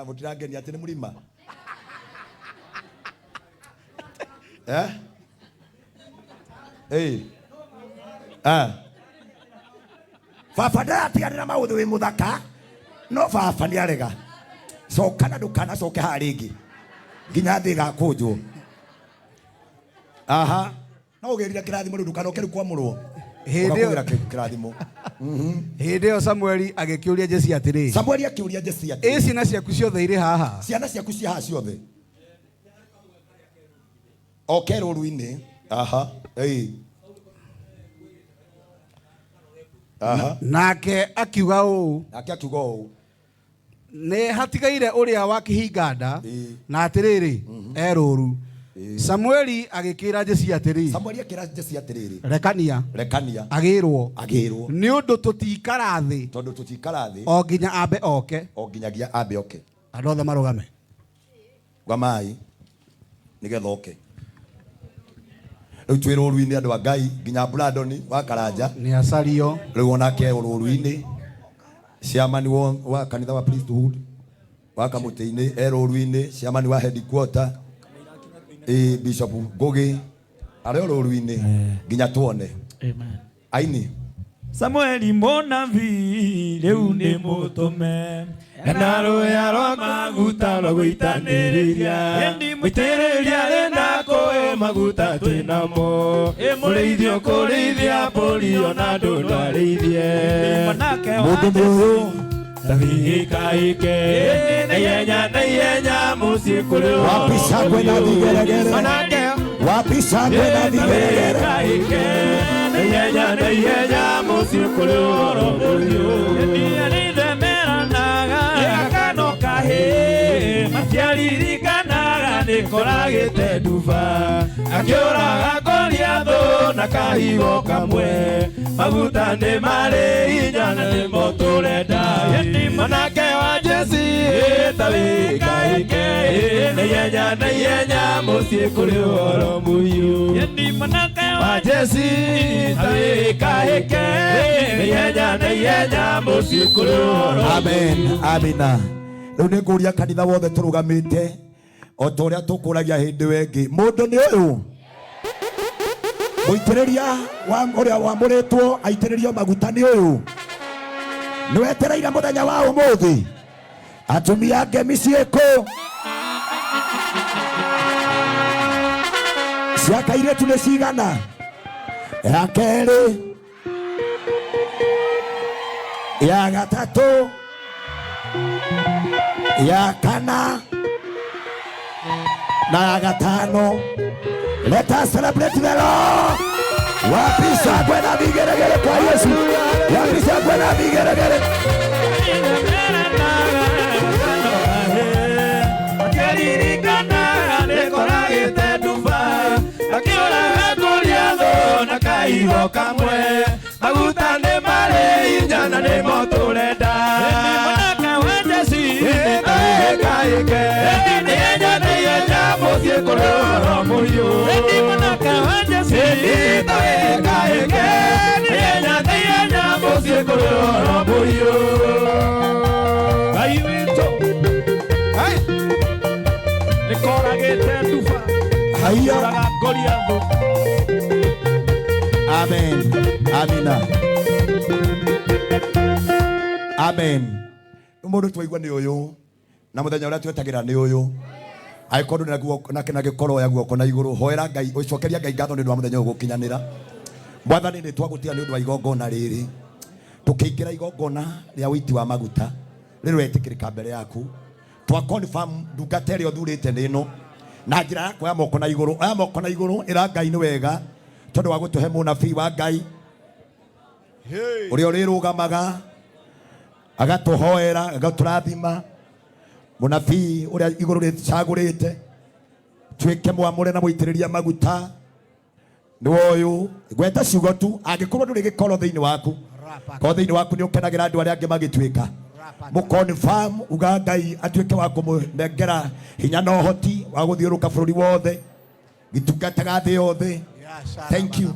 mutirangeni ati ni murima baba ndatiganira mauthu wi muthaka no baba ni arega coka na ndukana coke haringi nginya thi gakunjwo no ugerire kirathimo ndukana ukeru kwamurwo kirathimo Hĩndĩ Samueli agĩkĩũria Jesse atĩrĩ. Samueli akĩũria Jesse atĩrĩ. Ciana ciaku ciothe irĩ haha. Ciana ciaku ci haha ciothe. Oke rũru-inĩ. Nake akiuga ũũ. Nĩ hatigaire ũrĩa wa kĩhinganda na atĩrĩrĩ rũru. Samueli agĩkĩra Jesse atĩrĩ. Samueli akĩra Jesse atĩrĩrĩ. Rekania. Agĩrwo. Nĩ ũndũ tũtikara thĩ. Tondũ tũtikara thĩ. O nginya ambe oke. O nginyagia ambe oke. Andũ othe marũgame. Gwamai nĩgetha oke. Rĩu twĩ rũru-inĩ andũ a Ngai nginya Brandon wa Karanja. Nĩ acario. Rĩu onake rũru-inĩ. Ciamani wa kanitha wa priesthood. Wa kamũtĩ-inĩ rũru-inĩ. Ciamani wa headquarter. Bishop Ngugi arĩ rũru-inĩ nginya tuone. Amen. Aini. Samueli mũnabii rĩu nĩ mũtũme na rũya rwa maguta rwa gũitanĩrĩria mũitĩrĩria rĩna kũĩ maguta twĩnamo mũrĩithio kũrĩithia mbũri ona andũ ndwarĩithie mũndũ mũyũ Tabikaike neyenya musi kulu wapisa kwenda vigeregere wapisa kwenda vigeregere neyenya musi kulu robuyo ni demera naga yakano kahe matiari kanaga nikoragite duva akiora gakoliado na kahigo kamwe maguta ne mare inyana ne motoreda manake wa Jesse tabikaike neyenya musi kuli oromuyu yendi manake wa Jesse tabikaike neyenya musi kuli oromuyu. Amen. Amina. Rĩu nĩ ngũria kanitha wothe tũrũgamĩte o ta ũrĩa tũkũragia hĩndĩ wengĩ mũndũ nĩ ũyũ mũitĩrĩria wa ũrĩa wamũrĩtwo aitĩrĩrio maguta nĩ ũyũ nĩ wetereire mũthenya wa ũmũthĩ atumia ngemi ciĩkũ cia kairĩtu nĩ cigana ya kerĩ ya gatatũ ya kana na ya gatano. Let us celebrate the Lord. Wapisa kwenda vigeregere kwa Yesu. Wapisa kwenda vigeregere. Akiririkana nekoragite duva akiora goliado na kaigo kamwe maguta ne mare injana ne motoreda manaka wejesi kaike neyenya musie kolo moyo manaka wejesi kaike neyenya musie kolo moyo aiwito ai nekoragite duva haya goliado. Amen. Amina. Amen. Mũndũ twaigua nĩ ũyũ na mũthenya ũrĩa twetagĩra nĩ ũyũ agĩkorwo na gĩkoro ya guoko na igũrũ hoera Ngai ũcokeria Ngai ngatho nĩ ũndũ wa mũthenya ũyũ gũkinyanĩra. Mwathani nĩ twagũtiga nĩ ũndũ wa igongona rĩrĩ tũkĩingĩra igongona rĩa ũiti wa maguta rĩrĩ wetĩkĩrĩka mbere yaku twa confirm ndungata ĩrĩa ũthurĩte nĩ ĩno na njĩra yakwa ya moko na igũrũ aya moko na igũrũ ĩra Ngai nĩ wega tondũ wa gũtũhe mũnabii wa Ngai ũrĩa ũrĩrũgamaga agatũhoera agatũrathima mũnabii ũrĩa igũrũ rĩcagũrĩte tuĩke mwamũre na mũitĩrĩria maguta nĩ ũyũ gweta ciugo tu angĩkorwo ndũrĩ gĩkoro thĩinĩ waku korwo thĩinĩ waku nĩ ũkenagĩra andũ arĩa angĩ magĩtuĩka mũconfirm uga Ngai atuĩke wa kũmũnengera hinya na ũhoti wa gũthiũrũka bũrũri wothe gĩtungataga thĩ yothe. Thank you.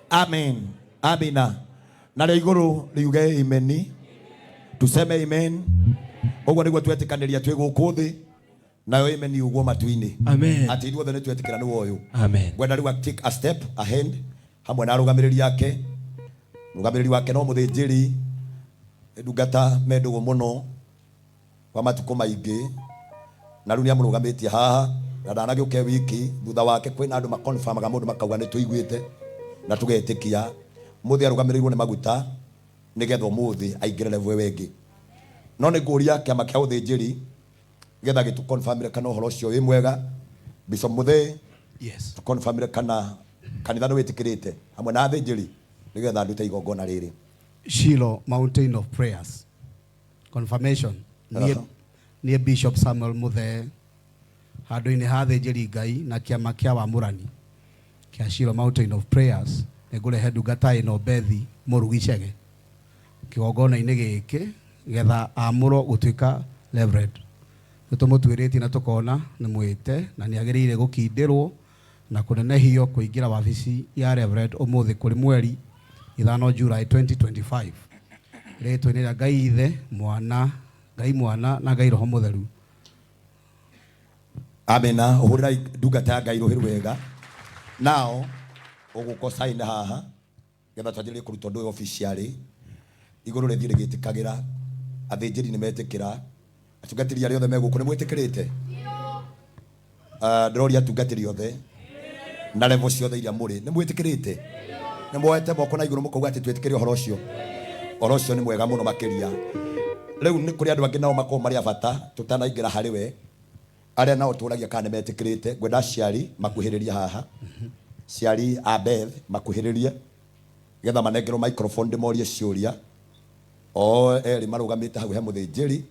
Amen. Amina. Na rĩa igũrũ riuge amen. Tuseme amen. Ogwo niguo twetikaniria twi guku thi nayo imeni uguo matu-ini. Amen. Ati ithuothe ni twetikira ni woyo. Amen. Gwenda riu take a step ahead hamwe na arugamiriri yake. Rugamiriri wake no muthinjiri ndungata mendugo muno kwa matuko maingi na riu ni amurugamitie haha na ndanagiuke wiki thutha wake kwina andu makonfirmaga mundu makauga ni tuiguite na tugetikia muthi arugamirirwo ni maguta nigetha muthi aingire level wengi no ni nguria kiama kia uthinjiri getha gitu confirmire kana uhoro ucio wi mwega Bishop Muthee. Yes. To confirmire kana kanitha no witikirite hamwe na athinjiri nigetha ndute igongona riri. Shiloh Mountain of Prayers. Confirmation. Near Bishop Samuel Muthee. Handu-ini ha athinjiri Ngai na kiama kia wamurani kia Shiloh Mountain of Prayers nigurehe ndungata ino Bethi Murugicege kigongona-ini giki getha amurwo gutuika Reverend. Tutumutwiriti na tukona ni mwite na ni agirire gukindirwo na kunenehio kuingira wabici ya Reverend umuthi kuri mweri 5 July 2025. Ritwa ni Ngai Ithe Mwana Ngai Mwana na Ngai Roho Mutheru. Amena. Uhurira ndungata Ngai Roho wega. Now uguko sign haha getha twanjire kuruta ndu officially iguru rithire gitikagira athinjiri ni metikira atungatiri ari othe meguku ni mwitikirite ndroria atungatiri othe na level ciothe iria muri ni mwitikirite ni mwoete moko na iguru mukauga ati twetikire uhoro ucio ni mwega muno makiria riu ni kuri andu angi nao mako mari abata tutanaingira hariwe aria nao turagia kana metikirite gwenda ciari makuhiriria haha ciari Abeth makuhiriria getha manengerwo microphone ndimorie ciuria o eri marugamite hau he muthinjiri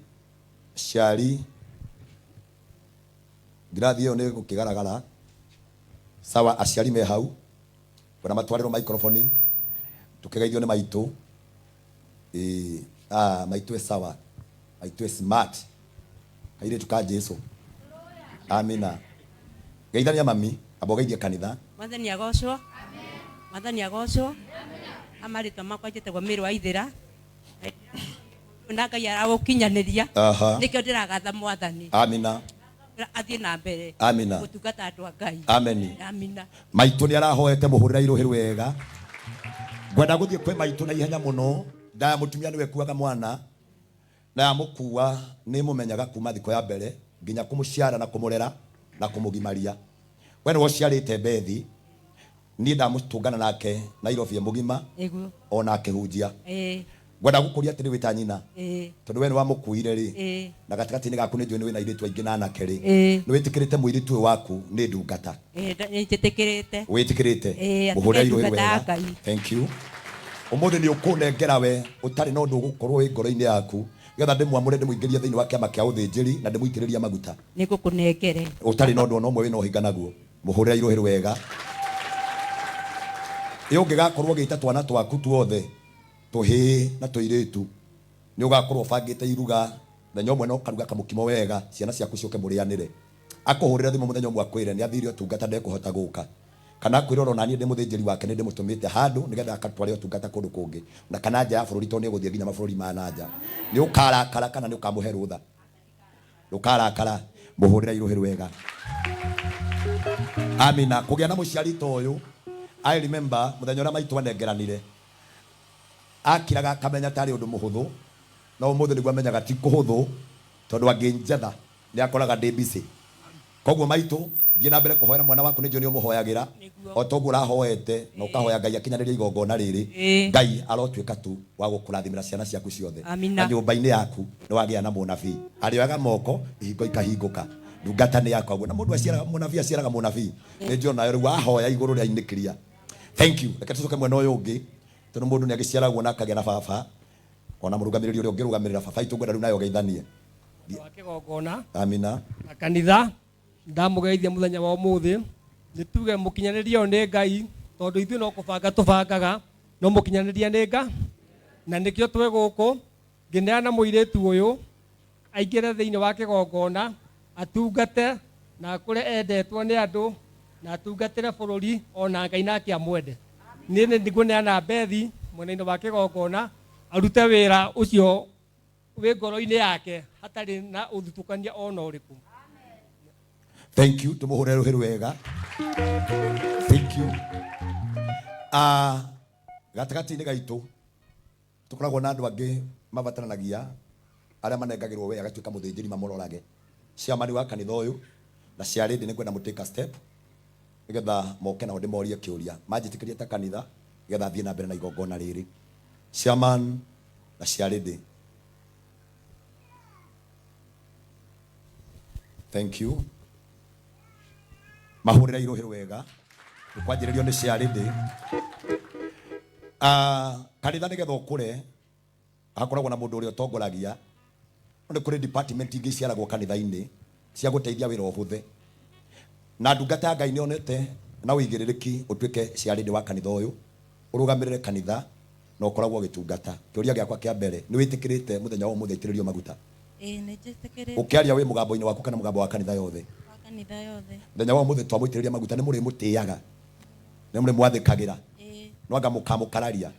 ciari ngirathi yo ni gukigaragara sawa aciari me hau kwenda matwariro microphone tukigeithio ni maitu maitu sawa maitu smart kaire tuka Jesu. Amina. Geithania mami abogeithia kanitha. Mwathani agocwo. Amen. Mwathani agocwo. Amen. Amarito makwa njitagwo Mary wa Ithira. Na Ngai aragukinyaniria. Nikio ndiragatha Mwathani. Amina. Athie na mbere. Amina. Gutungata andu a Ngai. Amen. Amina. Maitu ni arahoete muhurira iruhiru wega. Gwenda guthie kwe maitu na ihenya muno. Ndaya mutumia niwe kuaga mwana. Na amukua ni mumenyaga kuma thiko ya mbere nginya kumuciara na kumurera na kumugimaria. When was ciarite Bethi ni ndamutungana nake Nairobi mugima ona kihunjia gwenda gukuria atiri wita nyina tondu we ni wamukuire ri na gatigati-ini gaku ni njui ni wina iritu aingi na anake ri ni witikirite muiritu waku ni ndungata nitikirite witikirite muhura iruhi wega. Thank you. Umuthi ni ukunengera we utari no ndu gukorwo wi ngoro-ini yaku getha ndimwamure ndimuingirie thiini wa kiama kia uthinjiri na ndimuitiriria maguta nigukunengere utari no ndu no mwe wina uhinga naguo muhurira iruhi wega. Ungigakorwo giita twana twaku tuothe tuhi na tuiritu ni ugakorwo bangite iruga thenya umwe no karuga kamukimo wega ciana ciaku ciuke murianire akuhurira thimu muthenya umwe akwire ni athire utungata ndekuhota guka kana kwirora nani ndi muthinjiri wake ni ndimutumite handu nigetha akatware utungata kundu kungi na kana nja ya bururi to ni guthie nginya mabururi ma nanja ni ukarakara kana ni ukamuhe rutha ukarakara muhurira iruhi wega. Amina. Kugia na muciari to uyu I remember muthenya ura maitu anengeranire akiraga kamenya tari undu muhuthu no umuthi niguo amenyaga ti kuhuthu tondu anginjetha ni akoraga ndi busy koguo maitu thie na mbere kuhoera mwana waku ni njo ni umuhoyagira o toguo urahoete na ukahoya Ngai akinyaniria igongona riri Ngai arotwika tu wa gukurathimira ciana ciaku ciothe na nyumba-ini yaku ni wagia na munabii arioyaga moko ihingo ikahinguka ndungata ni yakwa na mundu aciaraga munabii aciaraga munabii ni njo nayo riu ahoya iguru ria inikiria. Thank you. Reke tucoke mwena uyu ungi tondu mundu ni agiciaragwo na akagĩa na baba ona murugamiriri uria ungirugamirira baba itu ngwenda riu nayo geithanie wa kigongona. Amina. Na kanitha ndamugeithia muthenya wa umuthi ni tuge mukinyanirio ni Ngai tondu ithu no kubanga tubangaga no mukinyaniria ni Ngai na nikio twe guku ngineana muiritu uyu aingire thiini wa kigongona atungate na akure endetwo ni andu na atungatire bururi ona Ngai nake amwende ni niguo neana Bethi mwena-ini wa kigongona arute wira ucio wĩ ngoro-inĩ yake hatarĩ na ũthutũkania ona ũrĩkũ. Thank you. Tumuhure ruhiru wega. Thank you. Gatagati-inĩ gaitũ tukoragwo na andũ angĩ mabataranagia arĩa manengagĩrwo wega agatuĩka mũthĩnjĩri mamũrorage. Ciamani wa kanitha ũyũ na ciarĩndĩ nĩ kwenda mũtĩka step nĩgetha moke nao ndĩmorie kĩũria manjĩtĩkĩrie ta kanitha nĩgetha thiĩ na mbere na igongona rĩrĩ. Ciaman na ciarĩndĩ. Thank you. Mahũrĩra irohĩro wega kwanjĩrĩrio nĩ ciarĩndĩ. Kanitha nĩgetha ũkũre hakoragwo na mũndũ ũrĩa ũtongoragia. Nĩ kũrĩ department ingĩ ciaragwo kanitha-inĩ cia gũteithia wĩra ũhũthe. Na ndungata Ngai nĩonete na ũigĩrĩrĩki ũtuĩke ciarĩndĩ wa kanitha ũyũ ũrũgamĩrĩre kanitha na ũkoragwo ũgĩtungata. Kĩũria gĩakwa kĩa mbere nĩ wĩtĩkĩrĩte mũthenya wa ũmũthĩ aitĩrĩrio maguta? Nĩ njĩtĩkĩrĩte. Ũkĩaria wĩ mũgambo-inĩ waku kana mũgambo wa kanitha yothe? Wa kanitha yothe. Mũthenya wa ũmũthĩ twamũitĩrĩria maguta nĩ mũrĩmũtĩaga, nĩ mũrĩmwathĩkagĩra, no anga mũkamũkararia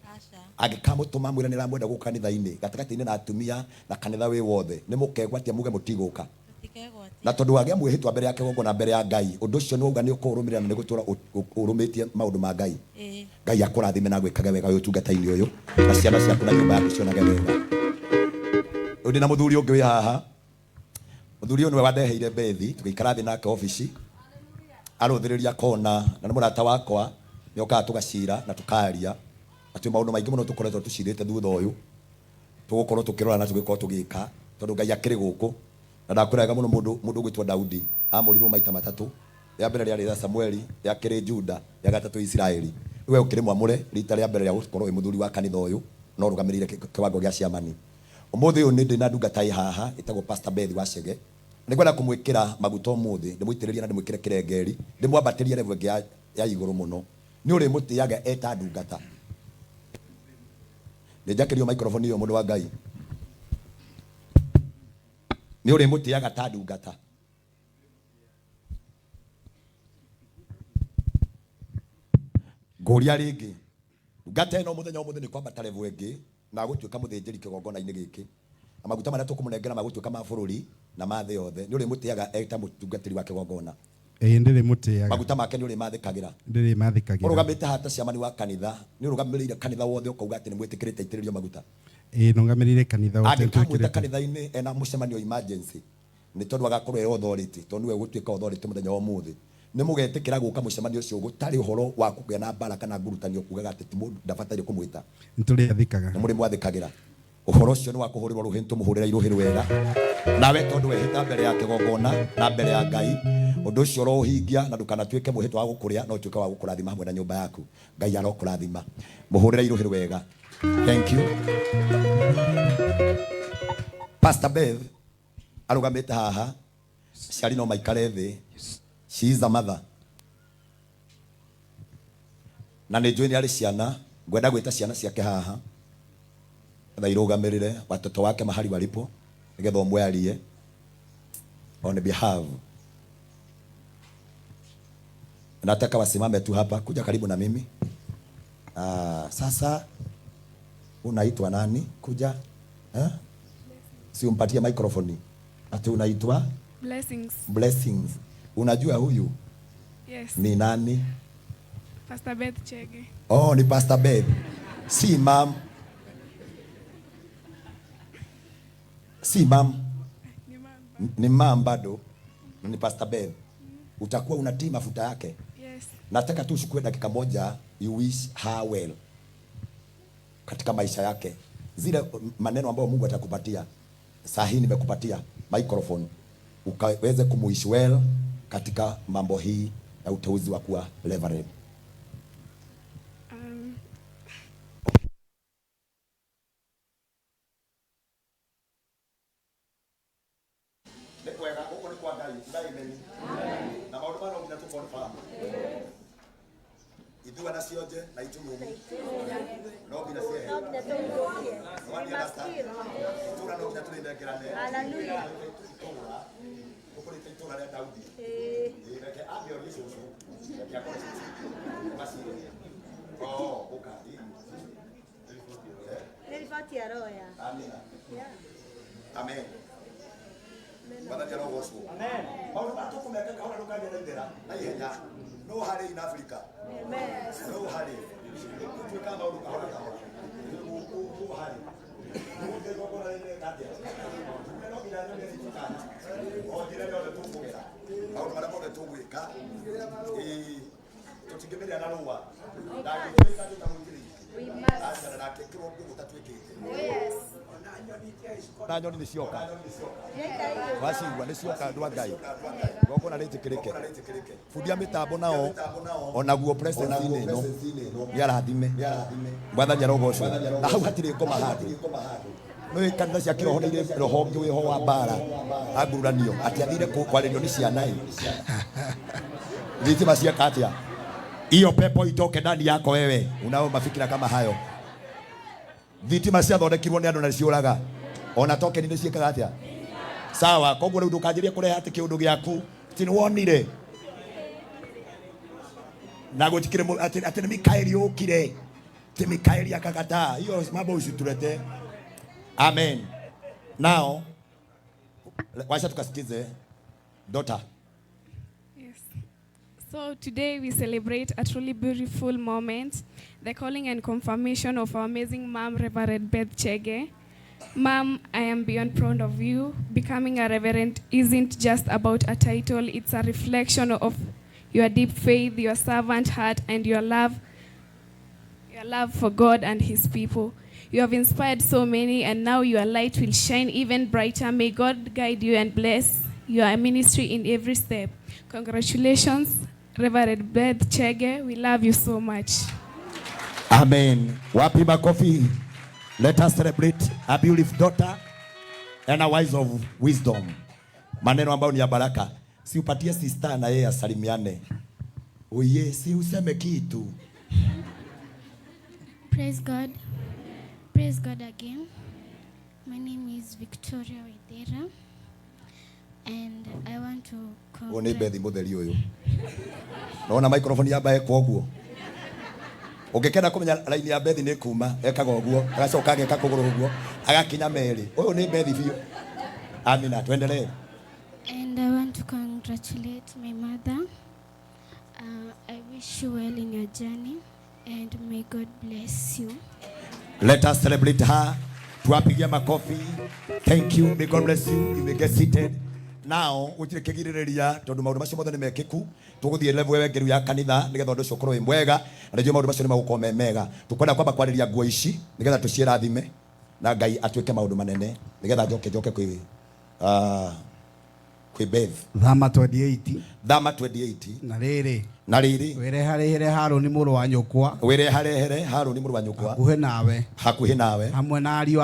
angĩkamũtũma mwĩra nĩ aramwenda gũka kanitha-inĩ gatagatĩ-inĩ na atumia na kanitha wĩ wothe nĩ mũkegwatia muge mũtigũka. Na tondũ wagĩa mwĩhĩtwa mbere ya kĩgongona mbere ya Ngai ũndũ ũcio nĩ wauga nĩ ũkũrũmĩrĩra na nĩ gũtũra ũrũmĩtie maũndũ ma Ngai. Ngai akũrathime na gwĩkaga wega ũyũ ũtungata-inĩ ũyũ na ciana ciaku na nyũmba yaku cionage wega. Ũndĩ na mũthuri ũngĩ wĩ haha. Mũthuri ũyũ nĩwe wandeheire Bethi tũgĩikara thĩ nake ofici arũthĩrĩria kona na nĩ mũrata wakwa nĩ okaga tũgacira na tũkaria atĩ maũndũ maingĩ mũno tũkoretwo tũcirĩte thutha ũyũ tũgũkorwo tũkĩrora na tũgĩkorwo tũgĩka tondũ Ngai akĩrĩ gũkũ. Na ndakwĩraga mũno mũndũ ũgwĩtwo Daudi amũrirwo maita matatũ. Rĩa mbere rĩarĩ rĩa Samueli, rĩa kerĩ Juda, rĩa gatatũ Israeli. Niwe ũkĩrĩ mwamũre rita rĩa mbere rĩa gũkorwo wĩ mũthuri wa kanitha ũyũ no rũgamĩrĩire kĩwango gĩa ciamani. Ũmũthĩ ũyũ nĩ ndĩ na ndungata ĩ haha ĩtagwo Pastor Beth Wachege. Nĩngwenda kũmwĩkĩra maguta ũmũthĩ ndĩmũitĩrĩrie na ndĩmwĩkĩre kĩrengeri ndĩmwambatĩrie level ĩngĩ ya igũrũ mũno. Nĩ ũrĩmũtĩaga eta ndungata. Nĩnjakĩrio microphone ĩyo mũndũ wa Ngai. Nĩ ũrĩmũtĩaga ta ndungata. Ngũria rĩngĩ ndungata ĩno mũthenya ũmũthĩ nĩ kwambata level ĩngĩ na gũtuĩka mũthĩnjĩri kĩgongona-inĩ gĩkĩ. Na maguta marĩa tũkũmũnengera magũtuĩka ma bũrũri na ma thĩ yothe. Nĩ ũrĩmũtĩaga eta mũtungatĩri wa kĩgongona? Ndĩrĩmũtĩaga. Maguta make nĩ ũrĩmathĩkagĩra? Ndĩrĩmathĩkagĩra. Ũrũgamĩte hata ciamani wa kanitha nĩ ũrũgamĩrĩire kanitha wothe ũkauga atĩ nĩ mwĩtĩkĩrĩte aitĩrĩrio maguta? Nũgamĩrĩire kanitha wothe. Angĩkamwĩta kanitha-inĩ ena mũcemanio emergency nĩ tondũ agakorwo e authority tondũ nĩwe gũtuĩka authority mũthenya wa ũmũthĩ nĩ mũgetĩkĩra gũka mũcemanio ũcio gũtarĩ ũhoro wa kũgĩa na mbara kana ngurutanio kugaga atĩ ti mũndũ ndabataire kũmwĩta? Nĩtũrĩathĩkaga. Nĩ mũrĩmwathĩkagĩra. Ũhoro ũcio nĩ wa kũhũrĩrwo rũhĩ tũmũhũrĩra irũhĩ wega. Nawe tondũ wehĩta mbere ya kĩgongona na mbere ya Ngai ũndũ ũcio ũrohingia na ndũkanatuĩke mwĩhĩtwa wa gũkũrĩa no ũtuĩke wa gũkũrathima hamwe na nyũmba yaku. Ngai arokũrathima. Mũhũrĩra irũhĩ wega. Thank you. Pastor Beth arũgamĩte haha. Ciari no maikare thĩ. She is a mother. Na nĩ njũĩ nĩ arĩ ciana. Ngwenda gwĩta ciana ciake haha na irũgamĩrĩre watoto wake mahali walipo nĩgetha ũmwarie on behalf. Nataka wasimame tu hapa, kuja karibu na mimi. Sasa unaitwa nani? Kuja si umpatie microphone. Ati unaitwa Blessings. Blessings. Unajua huyu? Yes. Ni nani? Pastor Beth Chege. Oh, ni Pastor Beth. Si mam. Si mam. Ni mam bado. Ni Pastor Beth. Utakuwa unatii mafuta yake? Yes. Nataka tu uchukue dakika moja, you wish her well katika maisha yake. Zile maneno ambayo Mungu atakupatia. Saa hii nimekupatia microphone. Ukaweze kumuish well katika mambo hii ya uteuzi wa kuwa Reverend. Idua sioje na itumumu. No bila sie. Wani understand. Tura no kitatu ndekerane. Hallelujah. Ukuri tura ya Daudi. Ndeke abio Yesu. Ya kwa sisi. Basi. Oh, ukali. Nilipati ya roho ya. Amina. Yeah. Amen. Bwana jana gospel. Amen. Paulo atukumeka kaona ndukaje na ndera na ihenya. No hurry in Africa. Amen. No hurry. Tuwe kama nduka kaona kaona. No hurry. Ndio ndio kwa ile kadia. Ndio bila ndio ni tukana. Ndio ndio tukugera. Paulo mara tukugeka. Tutegemelea na roho. Ndio tutamwingilia. Asa na kekiro ndio tatuwekete. Yes. Na nyoni ni cionka wacigua nĩ cionka andũ a Ngai gokona rĩtĩkĩrĩke bundia mĩtambo nao onaguo presenci-inĩ ĩno nĩ arathime mwathani arogocwo na hau hatirĩ ngoma handũ nĩ kanitha cia kĩroho nĩ irĩ roho ũngĩ wĩho wa mbara anguranio atĩ athire kwarĩrio nĩ ciana thitima cieka atĩa hiyo pepo itoke ndani yako wewe unao mafikira kama hayo thitima ciathondekirwo nĩ andũ na ciũraga ona tokeni nĩ ciĩkaga atĩa sawa koguo rĩu ndũkanjĩrie kũrehe atĩ kĩũndũ gĩaku ti nĩwonire na gũtikĩrĩ atĩ nĩ Mikaeli ũkire ti Mikaeli akakataa hiyo mambo usitulete. Amen. Now wacha tukasikize daughter. Yes. So today we celebrate a truly beautiful moment, the calling and confirmation of our amazing mom, Reverend Beth Chege. Mom, I am beyond proud of you. Becoming a reverend isn't just about a title, it's a reflection of your deep faith, your servant heart, and your love for God and His people. You have inspired so many, and now your light will shine even brighter. May God guide you and bless your ministry in every step. Congratulations, Reverend Beth Chege. We love you so much. Amen. Wapi makofi. Let us celebrate a beautiful daughter and a wise of wisdom. Maneno ambayo ni ya baraka. Si upatie sister na yeye asalimiane. Oye, si useme kitu. Praise God. Praise God again. My name is Victoria Waithera. And I want to One bethi mutheri uyu. Naona microphone ya bae koguo. Ungekenda kumenya line ya bethi ni kuma ekaga uguo agacoka ageka kuguru uguo agakinya meri. Uyu ni bethi biu. Amina, tuendelee. And I want to congratulate my mother. I wish you well in your journey and may God bless you. Let us celebrate her. Tuwapigie makofi. Thank you. May God bless you. You may get seated. Now, gutire kigiriria tondu maundu macio mothe ni mekiku tuguthie level wewe ngeru ya kanitha nigetha undu ucio korwo mwega na ndio maundu macio ni magukome mega tukwenda kwamba kwariria nguo ici nigetha tucierathime na Ngai atuike maundu manene nigetha njoke kwi Beth Thama 28 na riri wereharehere Haruni mũrũ wa nyũkwa hakuhĩ nawe hamwe na ariũ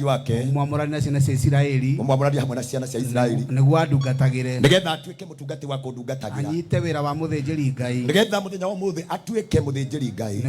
ake mwamũrani na ciana cia Isiraeli nĩguo andungatagĩre nigetha atuike mũtungati wa kũndungatagĩra anyite wĩra wa mũthĩnjĩri Ngai nigetha mũthenya wa mũthĩ atuike mũthĩnjĩri Ngai.